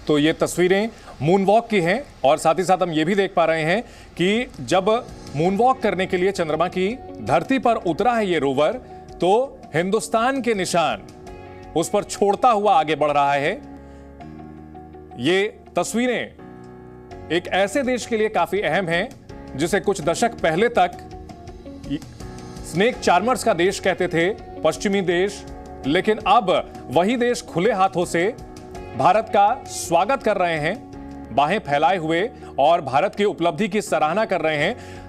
तो ये तस्वीरें मून वॉक की हैं और साथ ही साथ हम ये भी देख पा रहे हैं कि जब मून वॉक करने के लिए चंद्रमा की धरती पर उतरा है ये रोवर, तो हिंदुस्तान के निशान उस पर छोड़ता हुआ आगे बढ़ रहा है। ये तस्वीरें एक ऐसे देश के लिए काफी अहम हैं जिसे कुछ दशक पहले तक स्नेक चार्मर्स का देश कहते थे, पश्चिमी देश, लेकिन अब वही देश खुले हाथों से भारत का स्वागत कर रहे हैं, बाहें फैलाए हुए, और भारत की उपलब्धि की सराहना कर रहे हैं।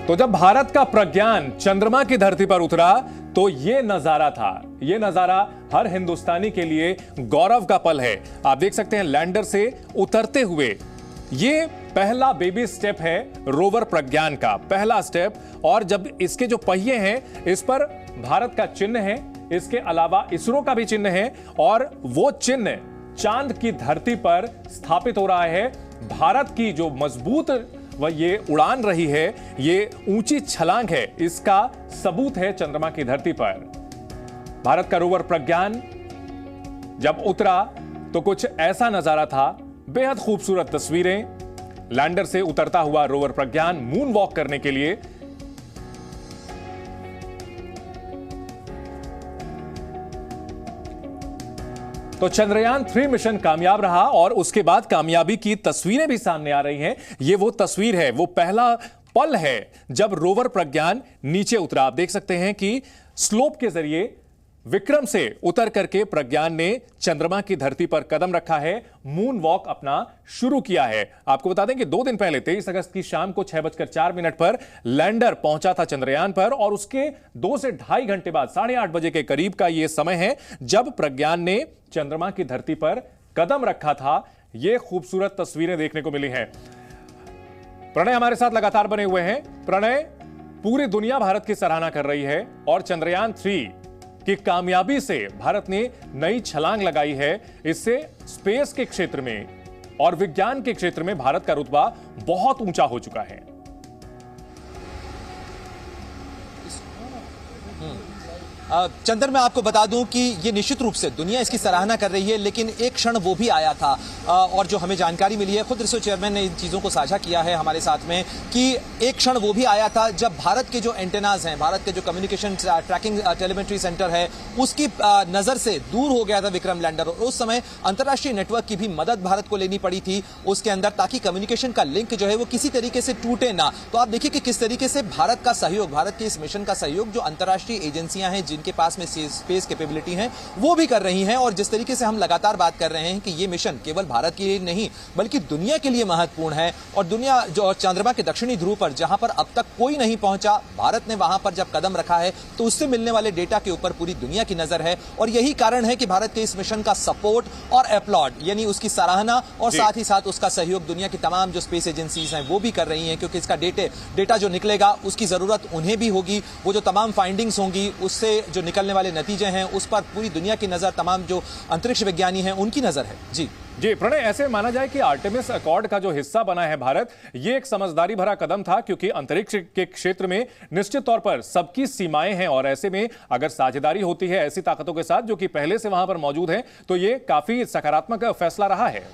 तो जब भारत का प्रज्ञान चंद्रमा की धरती पर उतरा तो यह नजारा था, यह नजारा हर हिंदुस्तानी के लिए गौरव का पल है। आप देख सकते हैं लैंडर से उतरते हुए, यह पहला बेबी स्टेप है रोवर प्रज्ञान का, पहला स्टेप। और जब इसके जो पहिए हैं इस पर भारत का चिन्ह है, इसके अलावा इसरो का भी चिन्ह है, और वो चिन्ह चांद की धरती पर स्थापित हो रहा है। भारत की जो मजबूत ये उड़ान रही है, ये ऊंची छलांग है, इसका सबूत है चंद्रमा की धरती पर। भारत का रोवर प्रज्ञान जब उतरा तो कुछ ऐसा नजारा था, बेहद खूबसूरत तस्वीरें। लैंडर से उतरता हुआ रोवर प्रज्ञान मून वॉक करने के लिए तो चंद्रयान 3 मिशन कामयाब रहा और उसके बाद कामयाबी की तस्वीरें भी सामने आ रही हैं। ये वो तस्वीर है, वो पहला पल है जब रोवर प्रज्ञान नीचे उतरा। आप देख सकते हैं कि स्लोप के जरिए विक्रम से उतर करके प्रज्ञान ने चंद्रमा की धरती पर कदम रखा है, मून वॉक अपना शुरू किया है। आपको बता दें कि 2 दिन पहले 23 अगस्त की शाम को 6:04 पर लैंडर पहुंचा था चंद्रयान पर, और उसके 2 से ढाई घंटे बाद 8:30 बजे के करीब का यह समय है जब प्रज्ञान ने चंद्रमा की धरती पर कदम रखा था। यह खूबसूरत तस्वीरें देखने को मिली हैं। प्रणय हमारे साथ लगातार बने हुए हैं। प्रणय, पूरी दुनिया भारत की सराहना कर रही है और चंद्रयान 3 की कामयाबी से भारत ने नई छलांग लगाई है। इससे स्पेस के क्षेत्र में और विज्ञान के क्षेत्र में भारत का रुतबा बहुत ऊंचा हो चुका है। चंदन, मैं आपको बता दूं कि ये निश्चित रूप से दुनिया इसकी सराहना कर रही है, लेकिन एक क्षण वो भी आया था और जो हमें जानकारी मिली है, खुद इसरो चेयरमैन ने इन चीज़ों को साझा किया है हमारे साथ में, कि एक क्षण वो भी आया था जब भारत के जो एंटेनाज हैं, भारत के जो कम्युनिकेशन ट्रैकिंग टेलीमेट्री सेंटर है, उसकी नज़र से दूर हो गया था विक्रम लैंडर। और उस समय अंतर्राष्ट्रीय नेटवर्क की भी मदद भारत को लेनी पड़ी थी उसके अंदर, ताकि कम्युनिकेशन का लिंक जो है वो किसी तरीके से टूटे ना। तो आप देखिए कि किस तरीके से भारत का सहयोग, भारत के इस मिशन का सहयोग जो अंतर्राष्ट्रीय एजेंसियां हैं जिनके पास में स्पेस कैपेबिलिटी है, वो भी कर रही हैं। और जिस तरीके से हम लगातार बात कर रहे हैं कि ये मिशन केवल भारत के लिए नहीं बल्कि दुनिया के लिए महत्वपूर्ण है, और दुनिया जो चंद्रमा के दक्षिणी ध्रुव पर जहां पर अब तक कोई नहीं पहुंचा, भारत ने वहां पर जब कदम रखा है तो उससे मिलने वाले डेटा के ऊपर पूरी दुनिया की नजर है। और यही कारण है कि भारत के इस मिशन का सपोर्ट और अपलॉड, यानी उसकी सराहना और साथ ही साथ उसका सहयोग दुनिया की तमाम जो स्पेस एजेंसीज हैं वो भी कर रही हैं, क्योंकि इसका डेटा जो निकलेगा उसकी जरूरत उन्हें भी होगी। वो जो तमाम फाइंडिंग्स होंगी, उससे जो निकलने वाले नतीजे हैं, उस पर पूरी दुनिया की नजर, तमाम जो अंतरिक्ष विज्ञानी हैं उनकी नजर है। जी प्रणय, ऐसे माना जाए कि आर्टेमिस अकॉर्ड का जो हिस्सा बना है भारत, यह एक समझदारी भरा कदम था, क्योंकि अंतरिक्ष के क्षेत्र में निश्चित तौर पर सबकी सीमाएं हैं, और ऐसे में अगर साझेदारी होती है ऐसी ताकतों के साथ जो कि पहले से वहां पर मौजूद है, तो यह काफी सकारात्मक फैसला रहा है।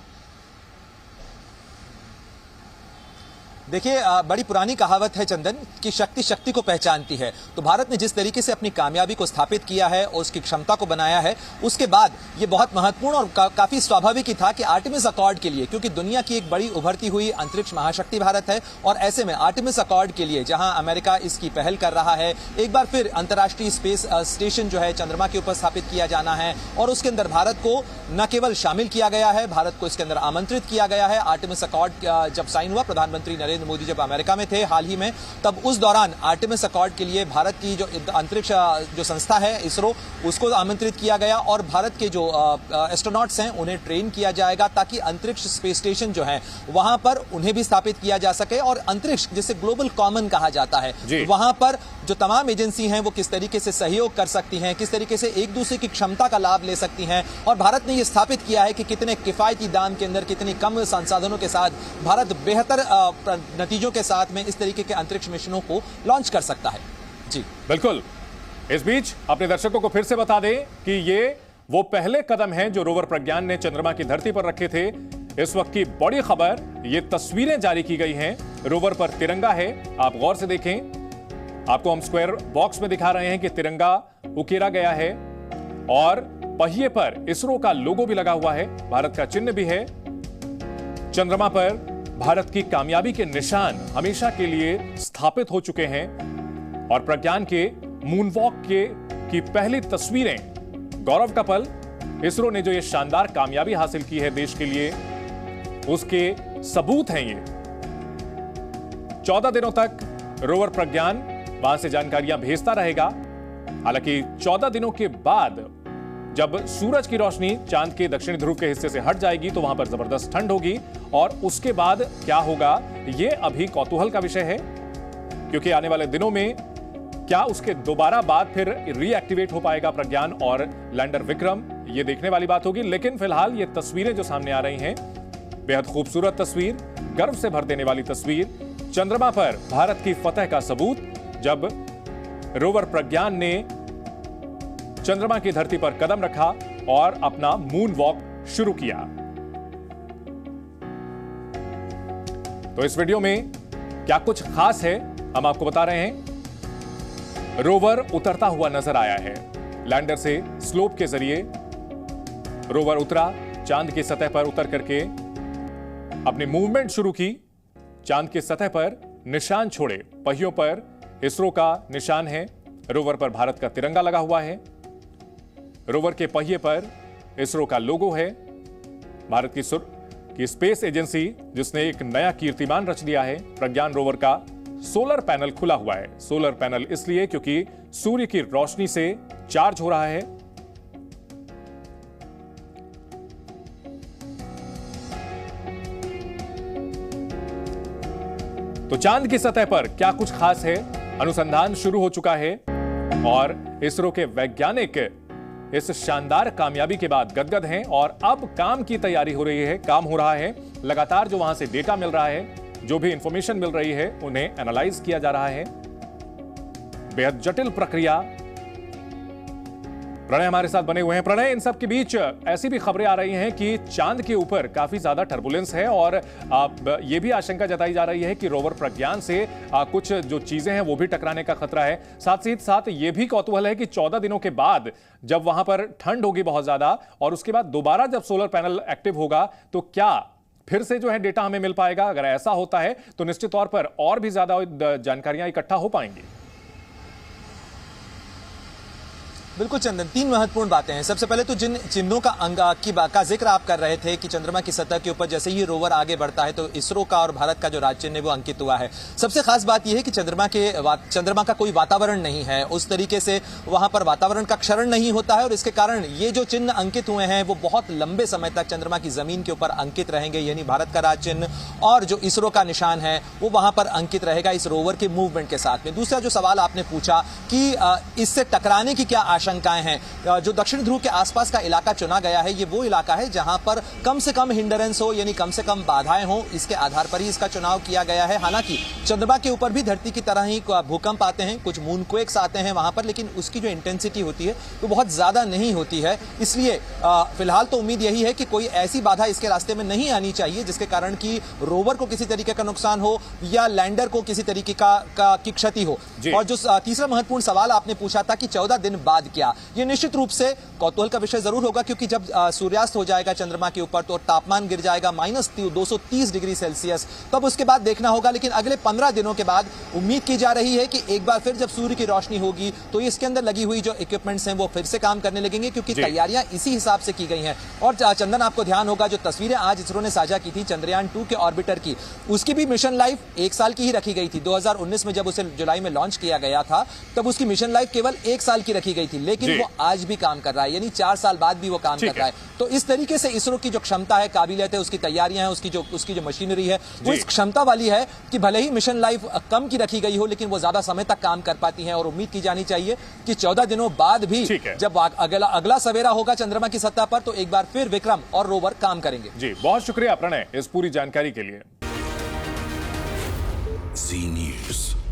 देखिए, बड़ी पुरानी कहावत है चंदन कि शक्ति शक्ति को पहचानती है। तो भारत ने जिस तरीके से अपनी कामयाबी को स्थापित किया है और उसकी क्षमता को बनाया है, उसके बाद ये बहुत महत्वपूर्ण और काफी स्वाभाविक ही था कि आर्टेमिस अकॉर्ड के लिए, क्योंकि दुनिया की एक बड़ी उभरती हुई अंतरिक्ष महाशक्ति भारत है, और ऐसे में आर्टेमिस अकॉर्ड के लिए जहां अमेरिका इसकी पहल कर रहा है, एक बार फिर अंतर्राष्ट्रीय स्पेस स्टेशन जो है चंद्रमा के ऊपर स्थापित किया जाना है, और उसके अंदर भारत को न केवल शामिल किया गया है, भारत को इसके अंदर आमंत्रित किया गया है। आर्टेमिस अकॉर्ड जब साइन हुआ, प्रधानमंत्री नरेंद्र मोदी जब अमेरिका में थे हाल ही में, तब उस दौरान आर्टेमिस अकॉर्ड के लिए भारत की जो अंतरिक्ष जो संस्था है इसरो, उसको आमंत्रित किया गया, और भारत के जो एस्ट्रोनॉट्स हैं उन्हें ट्रेन किया जाएगा ताकि अंतरिक्ष स्पेस स्टेशन जो है वहां पर उन्हें भी स्थापित किया जा सके। और अंतरिक्ष जिसे ग्लोबल कॉमन कहा जाता है, वहां पर जो तमाम एजेंसी हैं वो किस तरीके से सहयोग कर सकती हैं, किस तरीके से एक दूसरे की क्षमता का लाभ ले सकती हैं। और भारत ने यह स्थापित किया है कि कितने किफायती दाम के अंदर, कितनी कम संसाधनों के साथ भारत बेहतर नतीजों के साथ में इस तरीके के अंतरिक्ष मिशनों को लॉन्च कर सकता है। जी बिल्कुल। इस बीच अपने दर्शकों को फिर से बता दें कि ये वो पहले कदम हैं जो रोवर प्रज्ञान ने चंद्रमा की धरती पर रखे थे। इस वक्त की बड़ी खबर, ये तस्वीरें जारी की गई हैं। रोवर पर तिरंगा है, आप गौर से देखें। आपको हम स्क्वायर बॉक्स में दिखा रहे हैं कि तिरंगा उकेरा गया है और पहिए पर इसरो का लोगो भी लगा हुआ है, भारत का चिन्ह भी है। चंद्रमा पर भारत की कामयाबी के निशान हमेशा के लिए स्थापित हो चुके हैं और प्रज्ञान के मूनवॉक की पहली तस्वीरें, गौरव का पल। इसरो ने जो ये शानदार कामयाबी हासिल की है देश के लिए, उसके सबूत हैं ये। 14 दिनों तक रोवर प्रज्ञान वहां से जानकारियां भेजता रहेगा। हालांकि 14 दिनों के बाद जब सूरज की रोशनी चांद के दक्षिणी ध्रुव के हिस्से से हट जाएगी तो वहां पर जबरदस्त ठंड होगी और उसके बाद क्या होगा ये अभी कौतूहल का विषय है, क्योंकि आने वाले दिनों में क्या उसके दोबारा बाद फिर रीएक्टिवेट हो पाएगा प्रज्ञान और लैंडर विक्रम, ये देखने वाली बात होगी। लेकिन फिलहाल ये तस्वीरें जो सामने आ रही हैं, बेहद खूबसूरत तस्वीर, गर्व से भर देने वाली तस्वीर, चंद्रमा पर भारत की फतह का सबूत, जब रोवर प्रज्ञान ने चंद्रमा की धरती पर कदम रखा और अपना मून वॉक शुरू किया। तो इस वीडियो में क्या कुछ खास है हम आपको बता रहे हैं। रोवर उतरता हुआ नजर आया है। लैंडर से स्लोप के जरिए रोवर उतरा, चांद की सतह पर उतर करके अपनी मूवमेंट शुरू की, चांद की सतह पर निशान छोड़े। पहियों पर इसरो का निशान है, रोवर पर भारत का तिरंगा लगा हुआ है। रोवर के पहिए पर इसरो का लोगो है, भारत की स्पेस एजेंसी जिसने एक नया कीर्तिमान रच दिया है। प्रज्ञान रोवर का सोलर पैनल खुला हुआ है। सोलर पैनल इसलिए क्योंकि सूर्य की रोशनी से चार्ज हो रहा है। तो चांद की सतह पर क्या कुछ खास है, अनुसंधान शुरू हो चुका है और इसरो के वैज्ञानिक इस शानदार कामयाबी के बाद गदगद हैं और अब काम की तैयारी हो रही है, काम हो रहा है। लगातार जो वहां से डेटा मिल रहा है, जो भी इंफॉर्मेशन मिल रही है, उन्हें एनालाइज किया जा रहा है। बेहद जटिल प्रक्रिया। प्रणय हमारे साथ बने हुए हैं। प्रणय, इन सब के बीच ऐसी भी खबरें आ रही हैं कि चांद के ऊपर काफी ज्यादा टर्बुलेंस है और ये भी आशंका जताई जा रही है कि रोवर प्रज्ञान से कुछ जो चीजें हैं वो भी टकराने का खतरा है। साथ ही साथ ये भी कौतूहल है कि 14 दिनों के बाद जब वहां पर ठंड होगी बहुत ज्यादा और उसके बाद दोबारा जब सोलर पैनल एक्टिव होगा तो क्या फिर से जो है डेटा हमें मिल पाएगा। अगर ऐसा होता है तो निश्चित तौर पर और भी ज्यादा जानकारियां इकट्ठा हो पाएंगी। बिल्कुल चंदन, 3 महत्वपूर्ण बातें हैं। सबसे पहले तो जिन चिन्हों का जिक्र आप कर रहे थे कि चंद्रमा की सतह के ऊपर जैसे ही रोवर आगे बढ़ता है तो इसरो का और भारत का जो राज चिन्ह है वो अंकित हुआ है। सबसे खास बात यह है कि चंद्रमा का कोई वातावरण नहीं है, उस तरीके से वहां पर वातावरण का क्षरण नहीं होता है और इसके कारण ये जो चिन्ह अंकित हुए हैं वो बहुत लंबे समय तक चंद्रमा की जमीन के ऊपर अंकित रहेंगे, यानी भारत का राज चिन्ह और जो इसरो का निशान है वो वहां पर अंकित रहेगा इस रोवर के मूवमेंट के साथ में। दूसरा जो सवाल आपने पूछा कि इससे टकराने की क्या आशंकाएं हैं, जो दक्षिण ध्रुव के आसपास का इलाका चुना गया है ये वो इलाका है जहां पर कम से कम हिंडरेंस हो, यानी कम से कम बाधाएं हो, इसके आधार पर ही इसका चुनाव किया गया है। हालांकि चंद्रमा के ऊपर भी धरती की तरह ही भूकंप आते हैं, कुछ मूनक्वेक्स आते हैं वहां पर, लेकिन उसकी जो इंटेंसिटी होती है वो बहुत ज्यादा नहीं होती है। इसलिए फिलहाल तो उम्मीद यही है कि कोई ऐसी बाधा इसके रास्ते में नहीं आनी चाहिए जिसके कारण कि रोवर को किसी तरीके का नुकसान हो या लैंडर को किसी तरीके की क्षति हो। और जो तीसरा महत्वपूर्ण सवाल आपने पूछा था कि 14 दिन बाद क्या, ये निश्चित रूप से कौतूहल का विषय जरूर होगा, क्योंकि जब सूर्यास्त हो जाएगा चंद्रमा के ऊपर तो तापमान गिर जाएगा -230 डिग्री सेल्सियस, तब उसके बाद देखना होगा। लेकिन अगले 15 दिनों के बाद उम्मीद की जा रही है कि एक बार फिर जब सूर्य की रोशनी होगी तो इसके अंदर लगी हुई जो इक्विपमेंट्स हैं वो फिर से काम करने लगेंगे, क्योंकि तैयारियां इसी हिसाब से की गई हैं। और चंदन, आपको ध्यान होगा जो तस्वीरें आज इसरो ने साझा की थी चंद्रयान 2 के ऑर्बिटर की, उसकी भी मिशन लाइफ 1 साल की ही रखी गई थी। 2019 में जब उसे जुलाई में लॉन्च किया गया था तब उसकी मिशन लाइफ केवल 1 साल की रखी गई थी, लेकिन वो आज भी काम कर रहा है, यानी 4 साल बाद भी वो काम कर रहा है। तो इस तरीके से इसरो की जो क्षमता है, काबिलियत है, उसकी तैयारियां हैं, उसकी जो मशीनरी है वो इस क्षमता वाली है कि भले ही मिशन लाइफ कम की रखी गई हो लेकिन वो ज्यादा समय तक काम कर पाती है। और उम्मीद की जानी चाहिए कि 14 दिनों बाद भी जब अगला सवेरा होगा चंद्रमा की सतह पर तो एक बार फिर विक्रम और रोवर काम करेंगे। जी, बहुत शुक्रिया प्रणय इस पूरी जानकारी के लिए। Zee News.